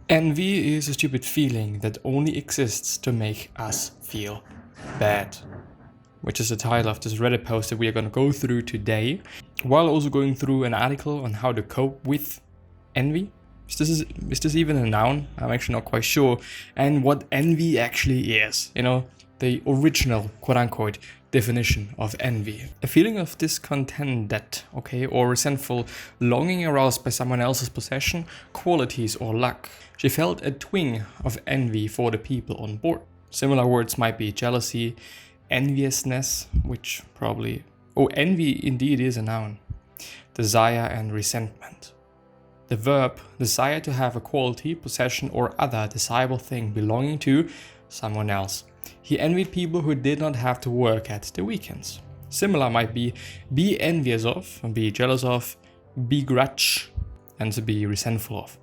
Envy is a stupid feeling that only exists to make us feel bad, which is the title of this Reddit post that we are going to go through today, while also going through an article on how to cope with envy. Is this even a noun? I'm actually not quite sure. And what envy actually is, the original quote-unquote definition of envy. A feeling of discontent, or resentful longing aroused by someone else's possession, qualities, or luck. She felt a twinge of envy for the people on board. Similar words might be jealousy, enviousness, envy indeed is a noun. Desire and resentment. The verb desire to have a quality, possession, or other desirable thing belonging to someone else. He envied people who did not have to work at the weekends. Similar might be envious of, be jealous of, begrudge, and to be resentful of.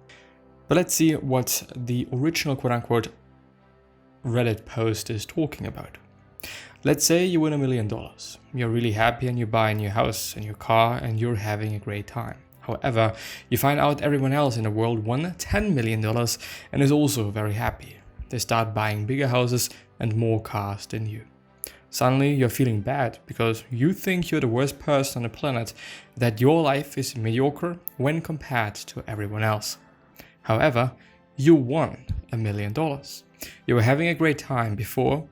But let's see what the original quote-unquote Reddit post is talking about. Let's say you win $1 million. You're really happy and you buy a new house and your car and you're having a great time. However, you find out everyone else in the world won $10 million and is also very happy. They start buying bigger houses and more cars than you. Suddenly you're feeling bad because you think you're the worst person on the planet, that your life is mediocre when compared to everyone else. However, you won $1 million. You were having a great time before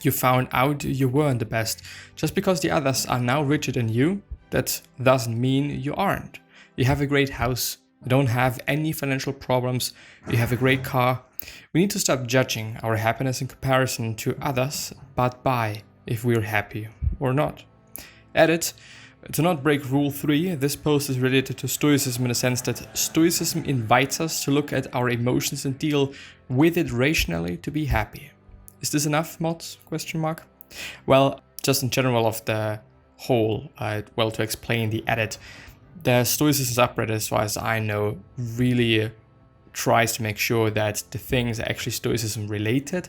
you found out you weren't the best. Just because the others are now richer than you, that doesn't mean you aren't. You have a great house, you don't have any financial problems, you have a great car. We need to stop judging our happiness in comparison to others, but by if we're happy or not. Edit. To not break rule 3, this post is related to Stoicism in the sense that Stoicism invites us to look at our emotions and deal with it rationally to be happy. Is this enough, mods? ? Well, just in general of the whole, to explain the edit, the Stoicism subreddit, as far as I know, really tries to make sure that the things are actually Stoicism related,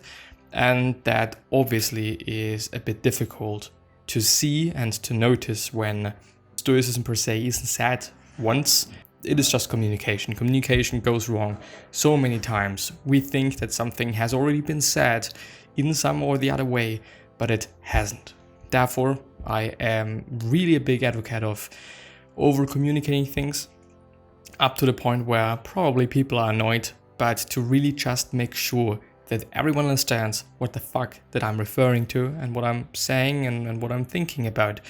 and that obviously is a bit difficult to see and to notice when Stoicism per se isn't said once. It is just communication. Communication goes wrong so many times. We think that something has already been said in some or the other way, but it hasn't. Therefore, I am really a big advocate of over-communicating things up to the point where probably people are annoyed, but to really just make sure that everyone understands what the fuck that I'm referring to and what I'm saying and what I'm thinking about.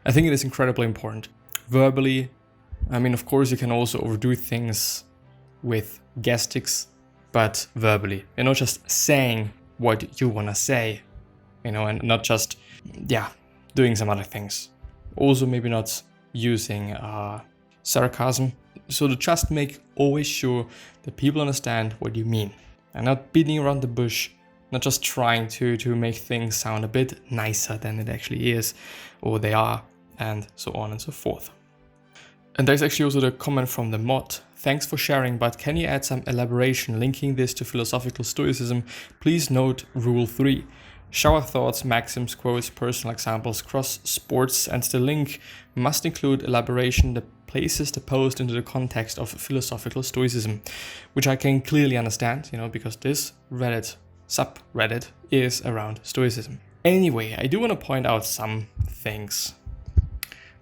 I think it is incredibly important. Verbally, of course you can also overdo things with gestics, but verbally, just saying what you want to say, and not just, doing some other things. Also maybe not using sarcasm. So to just make always sure that people understand what you mean and not beating around the bush, not just trying to make things sound a bit nicer than it actually is or they are, and so on and so forth. And there's actually also the comment from the mod. Thanks for sharing, but can you add some elaboration linking this to philosophical stoicism? Please note rule 3. Shower thoughts, maxims, quotes, personal examples, cross sports, and the link must include elaboration that places the post into the context of philosophical stoicism, which I can clearly understand, because this Reddit subreddit is around stoicism. Anyway, I do want to point out some things.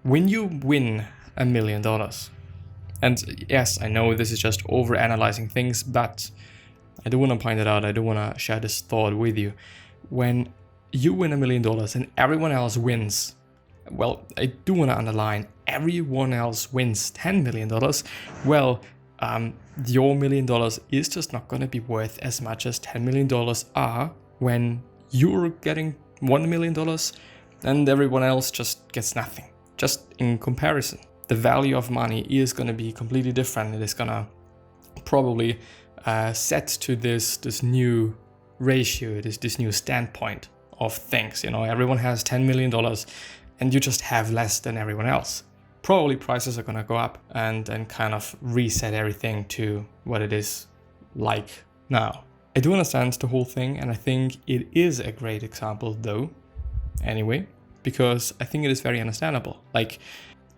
When you win $1 million, and yes, I know this is just over-analyzing things, but I do want to point it out. I do want to share this thought with you. When you win $1 million and everyone else wins, well, I do want to underline, everyone else wins $10 million, well, your $1 million is just not going to be worth as much as $10 million are when you're getting $1 million and everyone else just gets nothing. Just in comparison, the value of money is going to be completely different. It is going to probably set to this new ratio, this new standpoint of things. Everyone has $10 million and you just have less than everyone else. Probably prices are going to go up and kind of reset everything to what it is like now. I do understand the whole thing, and I think it is a great example though, anyway, because I think it is very understandable. Like,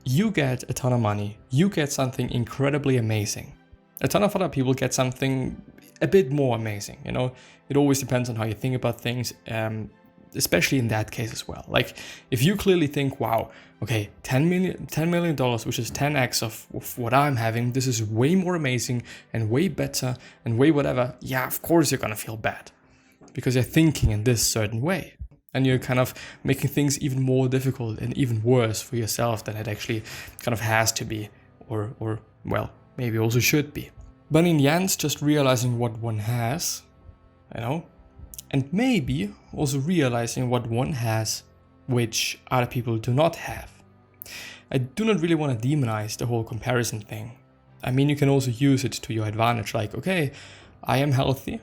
you get a ton of money, you get something incredibly amazing, A ton of other people get something a bit more amazing, you know? It always depends on how you think about things, especially in that case as well. Like, if you clearly think, wow, okay, $10 million, which is 10x of what I'm having, this is way more amazing and way better and way whatever, yeah, of course you're gonna feel bad because you're thinking in this certain way. And you're kind of making things even more difficult and even worse for yourself than it actually kind of has to be, or well, maybe also should be. But in the end, just realizing what one has, you know, and maybe also realizing what one has which other people do not have. I do not really want to demonize the whole comparison thing. I mean, you can also use it to your advantage, like, okay, I am healthy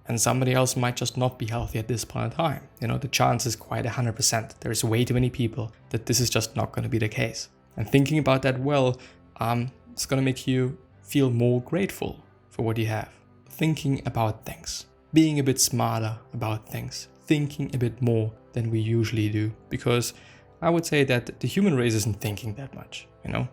and somebody else might just not be healthy at this point in time. You know, the chance is quite 100%. There's way too many people that this is just not going to be the case. And thinking about that well, it's going to make you feel more grateful for what you have. Thinking about things, being a bit smarter about things, thinking a bit more than we usually do, because I would say that the human race isn't thinking that much, you know?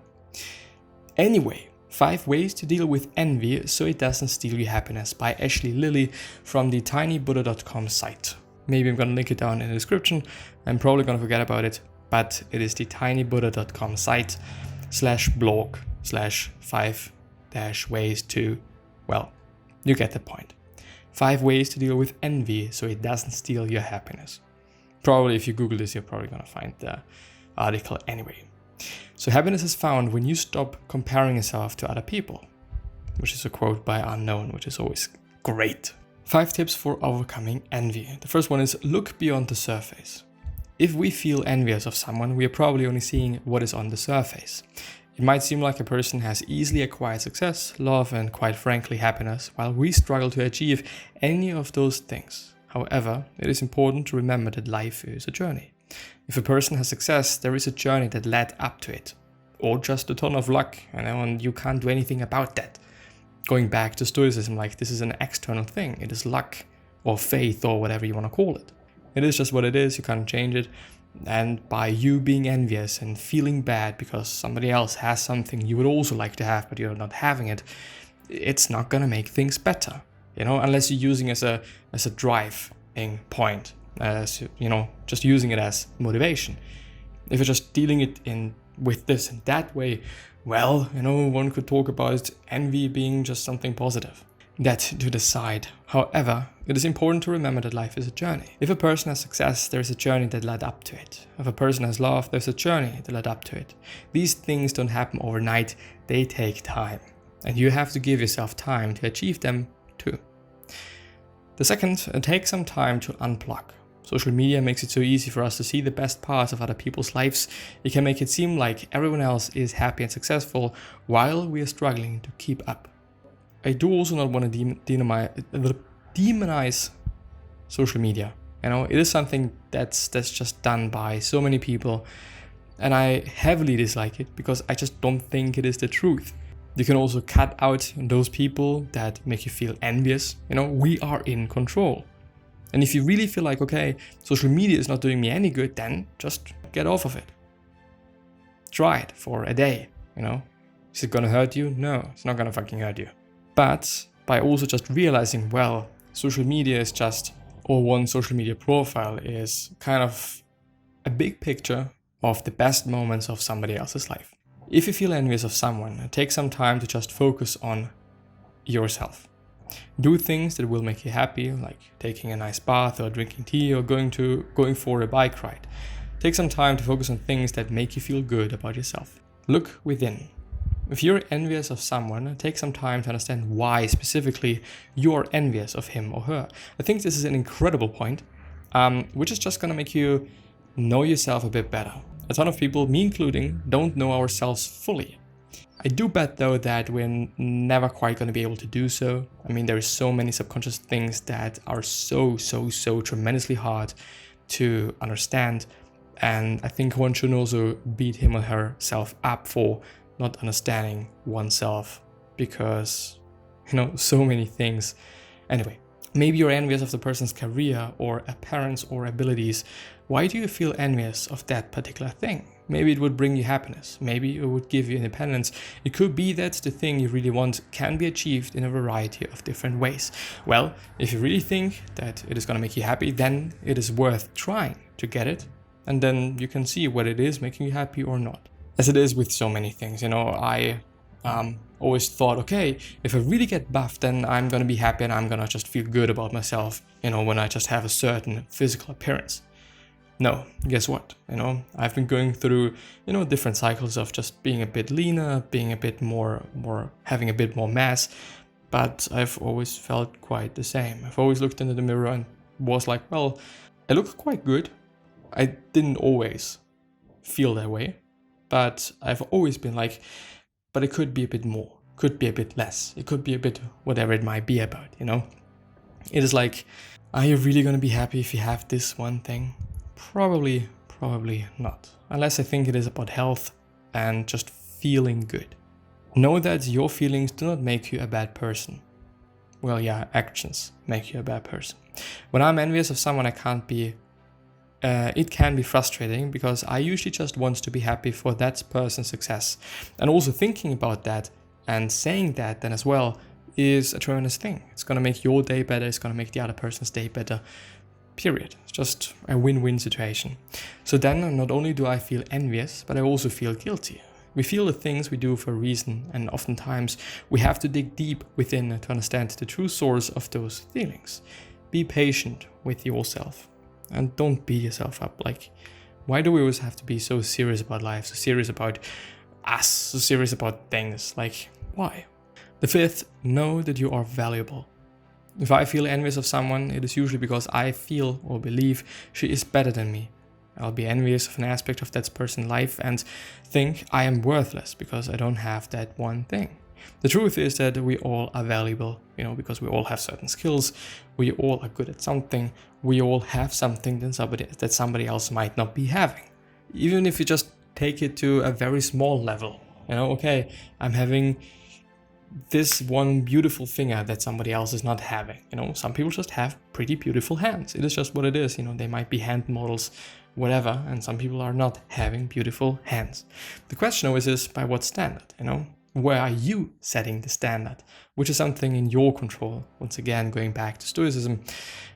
Anyway, 5 ways to deal with envy so it doesn't steal your happiness by Ashley Lilly from the tinybuddha.com site. Maybe I'm gonna link it down in the description. I'm probably gonna forget about it, but it is the tinybuddha.com site /blog/5-ways to, well, you get the point. 5 ways to deal with envy so it doesn't steal your happiness. Probably if you Google this, you're probably gonna find the article anyway. So happiness is found when you stop comparing yourself to other people, which is a quote by Unknown, which is always great. 5 tips for overcoming envy. The first one is look beyond the surface. If we feel envious of someone, we are probably only seeing what is on the surface. It might seem like a person has easily acquired success, love, and quite frankly happiness, while we struggle to achieve any of those things. However, it is important to remember that life is a journey. If a person has success, there is a journey that led up to it. Or just a ton of luck, you know, and you can't do anything about that. Going back to stoicism, like this is an external thing. It is luck or faith or whatever you want to call it. It is just what it is, you can't change it. And by you being envious and feeling bad because somebody else has something you would also like to have, but you're not having it, it's not gonna make things better, you know, unless you're using it as a driving point, as you know, just using it as motivation. If you're just dealing it with this and that way, well, you know, one could talk about envy being just something positive. That to the side. However, it is important to remember that life is a journey. If a person has success, there's a journey that led up to it. If a person has love, there's a journey that led up to it. These things don't happen overnight, they take time. And you have to give yourself time to achieve them too. The second, take some time to unplug. Social media makes it so easy for us to see the best parts of other people's lives. It can make it seem like everyone else is happy and successful while we are struggling to keep up. I do also not want to demonize social media. You know, it is something that's just done by so many people, and I heavily dislike it because I just don't think it is the truth. You can also cut out those people that make you feel envious. You know, we are in control. And if you really feel like, okay, social media is not doing me any good, then just get off of it. Try it for a day, you know. Is it gonna hurt you? No, it's not gonna fucking hurt you. But by also just realizing, well, social media is just, or one social media profile is kind of a big picture of the best moments of somebody else's life. If you feel envious of someone, take some time to just focus on yourself. Do things that will make you happy, like taking a nice bath or drinking tea or going for a bike ride. Take some time to focus on things that make you feel good about yourself. Look within. If you're envious of someone, take some time to understand why specifically you're envious of him or her. I think this is an incredible point, which is just going to make you know yourself a bit better. A ton of people, me including, don't know ourselves fully. I do bet though that we're never quite going to be able to do so. I mean, there is so many subconscious things that are so tremendously hard to understand. And I think one should also beat him or herself up for not understanding oneself because, you know, so many things. Anyway, Maybe you're envious of the person's career or appearance or abilities. Why do you feel envious of that particular thing? Maybe it would bring you happiness. Maybe it would give you independence. It could be that the thing you really want can be achieved in a variety of different ways. Well, if you really think that it is going to make you happy, then it is worth trying to get it. And then you can see whether it is making you happy or not. As it is with so many things, I always thought, okay, if I really get buff, then I'm going to be happy and I'm going to just feel good about myself, when I just have a certain physical appearance. No, guess what? I've been going through, different cycles of just being a bit leaner, being a bit more having a bit more mass, but I've always felt quite the same. I've always looked into the mirror and was like, well, I look quite good. I didn't always feel that way, but I've always been like, but it could be a bit more, could be a bit less, it could be a bit whatever it might be about, It is like, are you really going to be happy if you have this one thing? Probably not. Unless I think it is about health and just feeling good. Know that your feelings do not make you a bad person. Well, yeah, actions make you a bad person. When I'm envious of someone, it can be frustrating because I usually just want to be happy for that person's success. And also thinking about that and saying that then as well is a tremendous thing. It's going to make your day better. It's going to make the other person's day better. Period. It's just a win-win situation. So then not only do I feel envious, but I also feel guilty. We feel the things we do for a reason, and oftentimes we have to dig deep within to understand the true source of those feelings. Be patient with yourself and don't beat yourself up. Like, why do we always have to be so serious about life, so serious about us, so serious about things? Like, why? The fifth, know that you are valuable. If I feel envious of someone, it is usually because I feel or believe she is better than me. I'll be envious of an aspect of that person's life and think I am worthless because I don't have that one thing. The truth is that we all are valuable, because we all have certain skills. We all are good at something. We all have something that somebody else might not be having. Even if you just take it to a very small level, okay, I'm having this one beautiful finger that somebody else is not having. Some people just have pretty beautiful hands. It is just what it is. They might be hand models, whatever, and some people are not having beautiful hands. The question always is, by what standard? Where are you setting the standard? Which is something in your control. Once again, going back to Stoicism,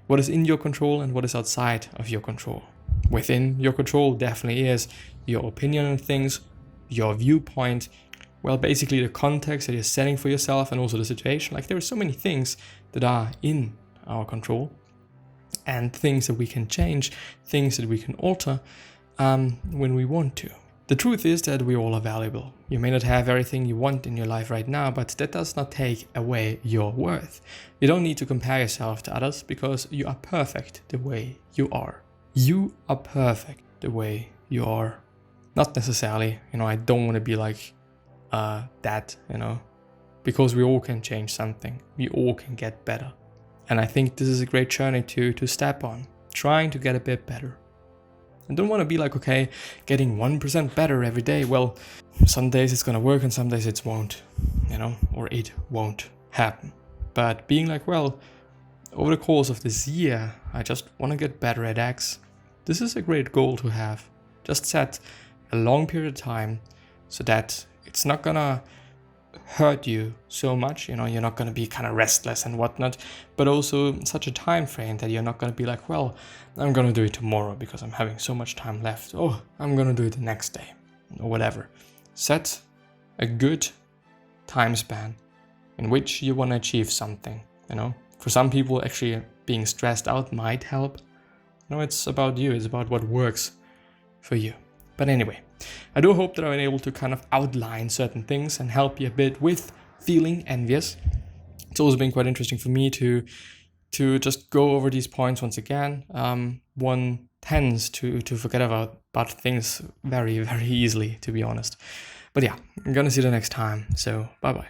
what is in your control and what is outside of your control? Within your control definitely is your opinion on things, your viewpoint, well, basically the context that you're setting for yourself and also the situation. Like, there are so many things that are in our control and things that we can change, things that we can alter when we want to. The truth is that we all are valuable. You may not have everything you want in your life right now, but that does not take away your worth. You don't need to compare yourself to others because you are perfect the way you are. You are perfect the way you are. Not necessarily, I don't want to be like that, because we all can change something. We all can get better. And I think this is a great journey to step on, trying to get a bit better. I don't want to be like, okay, getting 1% better every day. Well, some days it's going to work and some days it won't, or it won't happen. But being like, well, over the course of this year, I just want to get better at X. This is a great goal to have. Just set a long period of time so that it's not going to hurt you so much, you're not going to be kind of restless and whatnot, but also such a time frame that you're not going to be like, well, I'm going to do it tomorrow because I'm having so much time left. Oh, I'm going to do it the next day or whatever. Set a good time span in which you want to achieve something, For some people, actually being stressed out might help. It's about you. It's about what works for you. But anyway, I do hope that I've been able to kind of outline certain things and help you a bit with feeling envious. It's also been quite interesting for me to just go over these points once again. One tends to forget about things very, very easily, to be honest. But yeah, I'm gonna see you the next time. So bye-bye.